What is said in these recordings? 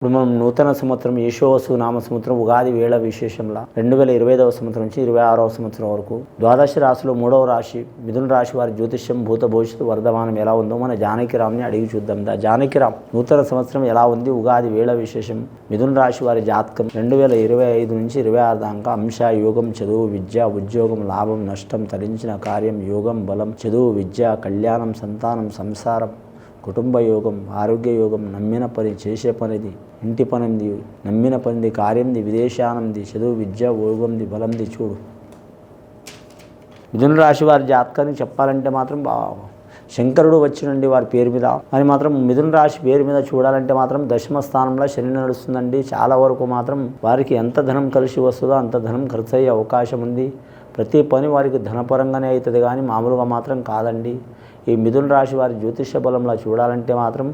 ఇప్పుడు మనం నూతన సంవత్సరం యేషోవసు నామ సంవత్సరం ఉగాది వేళ విశేషంలా 2025వ సంవత్సరం నుంచి 26వ సంవత్సరం వరకు ద్వాదశ రాశిలో 3వ రాశి మిథున రాశి వారి జ్యోతిష్యం భూత భవిష్యత్తు వర్ధమానం ఎలా ఉందో మన జానకిరామ్ని అడిగి చూద్దాం. జానకిరామ్, నూతన సంవత్సరం ఎలా ఉంది, ఉగాది వేళ విశేషం, మిథున రాశి వారి జాతకం 2025 నుంచి 26 దాకా అంశ, యోగం, చదువు, విద్య, ఉద్యోగం, లాభం, నష్టం, తరించిన కార్యం, యోగం, బలం, చదువు, విద్య, కళ్యాణం, సంతానం, సంసారం, కుటుంబ యోగం, ఆరోగ్య యోగం, నమ్మిన పని చేసే పనిది, ఇంటి పనిది, నమ్మిన పనిది, కార్యంది, విదేశానంది, చదువు, విద్య, యోగంది, బలంది. చూడు, మిథున రాశి వారి జాతకాన్ని చెప్పాలంటే మాత్రం శంకరుడు వచ్చినండి వారి పేరు మీద అని మాత్రం మిథున రాశి పేరు మీద చూడాలంటే మాత్రం దశమ స్థానంలో శని నడుస్తుందండి. చాలా వరకు మాత్రం వారికి ఎంత ధనం కలిసి వస్తుందో అంత ధనం ఖర్చు అయ్యే అవకాశం ఉంది. ప్రతి పని వారికి ధనపరంగానే అవుతుంది, కానీ మామూలుగా మాత్రం కాదండి. ఈ మిథున రాశి వారి జ్యోతిష బలంలో చూడాలంటే మాత్రం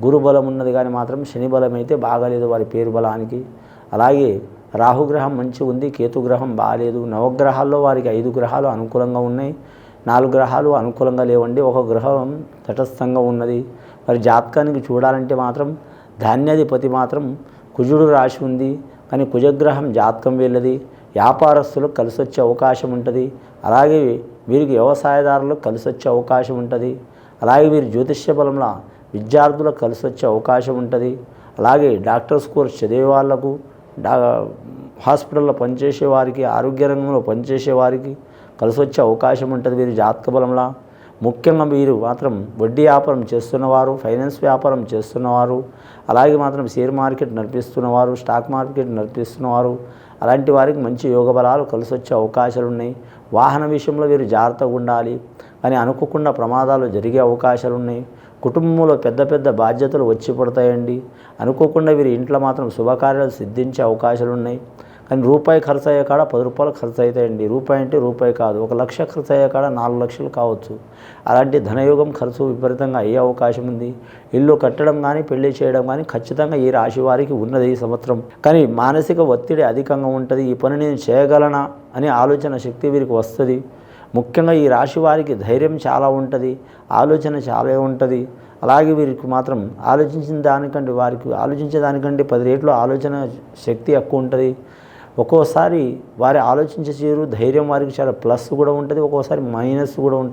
గురు బలం ఉన్నది, కానీ మాత్రం శని బలం అయితే బాగాలేదు వారి పేరు బలానికి. అలాగే రాహుగ్రహం మంచిగా ఉంది, కేతుగ్రహం బాగాలేదు. నవగ్రహాల్లో వారికి 5 గ్రహాలు అనుకూలంగా ఉన్నాయి, 4 గ్రహాలు అనుకూలంగా లేవండి. ఒక గ్రహం తటస్థంగా ఉన్నది. వారి జాతకానికి చూడాలంటే మాత్రం ధాన్యాధిపతి మాత్రం కుజుడు రాశి ఉంది, కానీ కుజగ్రహం జాతకం వెళ్ళది. వ్యాపారస్తులకు కలిసి వచ్చే అవకాశం ఉంటుంది. అలాగే వీరికి వ్యవసాయదారులకు కలిసి వచ్చే అవకాశం ఉంటుంది. అలాగే వీరి జ్యోతిష్య బలంలో విద్యార్థులకు కలిసి వచ్చే అవకాశం ఉంటుంది. అలాగే డాక్టర్స్ కోర్స్ చదివే వాళ్లకు, హాస్పిటల్లో పనిచేసే వారికి, ఆరోగ్య రంగంలో పనిచేసే వారికి కలిసి వచ్చే అవకాశం ఉంటుంది వీరి జాతక బలంలో. ముఖ్యంగా వీరు మాత్రం వడ్డీ వ్యాపారం చేస్తున్నవారు, ఫైనాన్స్ వ్యాపారం చేస్తున్నవారు, అలాగే మాత్రం షేర్ మార్కెట్ నడిపిస్తున్నవారు, స్టాక్ మార్కెట్ నడిపిస్తున్నవారు, అలాంటి వారికి మంచి యోగ బలాలు కలిసి వచ్చే అవకాశాలు ఉన్నాయి. వాహన విషయంలో వీరు జాగ్రత్తగా ఉండాలి, కానీ అనుకోకుండా ప్రమాదాలు జరిగే అవకాశాలు ఉన్నాయి. కుటుంబంలో పెద్ద పెద్ద బాధ్యతలు వచ్చి పడతాయండి. అనుకోకుండా వీరి ఇంట్లో మాత్రం శుభకార్యాలు సిద్ధించే అవకాశాలు ఉన్నాయి. కానీ రూపాయి ఖర్చు అయ్యే కాడ 10 రూపాయలు ఖర్చు అవుతాయండి. రూపాయి అంటే రూపాయి కాదు, 1 లక్ష ఖర్చు అయ్యే కాడ 4 లక్షలు కావచ్చు. అలాంటి ధనయోగం ఖర్చు విపరీతంగా అయ్యే అవకాశం ఉంది. ఇల్లు కట్టడం కానీ పెళ్లి చేయడం కానీ ఖచ్చితంగా ఈ రాశి వారికి ఉన్నది ఈ సంవత్సరం. కానీ మానసిక ఒత్తిడి అధికంగా ఉంటుంది. ఈ పని నేను చేయగలనా అనే ఆలోచన శక్తి వీరికి వస్తుంది. ముఖ్యంగా ఈ రాశి వారికి ధైర్యం చాలా ఉంటుంది, ఆలోచన చాలా ఉంటుంది. అలాగే వీరికి మాత్రం ఆలోచించే దానికంటే 10 రెట్లు ఆలోచన శక్తి ఎక్కువ ఉంటుంది. ఒక్కోసారి వారి ఆలోచించే తీరు, ధైర్యం వారికి చాలా ప్లస్ కూడా ఉంటుంది, ఒక్కోసారి మైనస్ కూడా ఉంటుంది.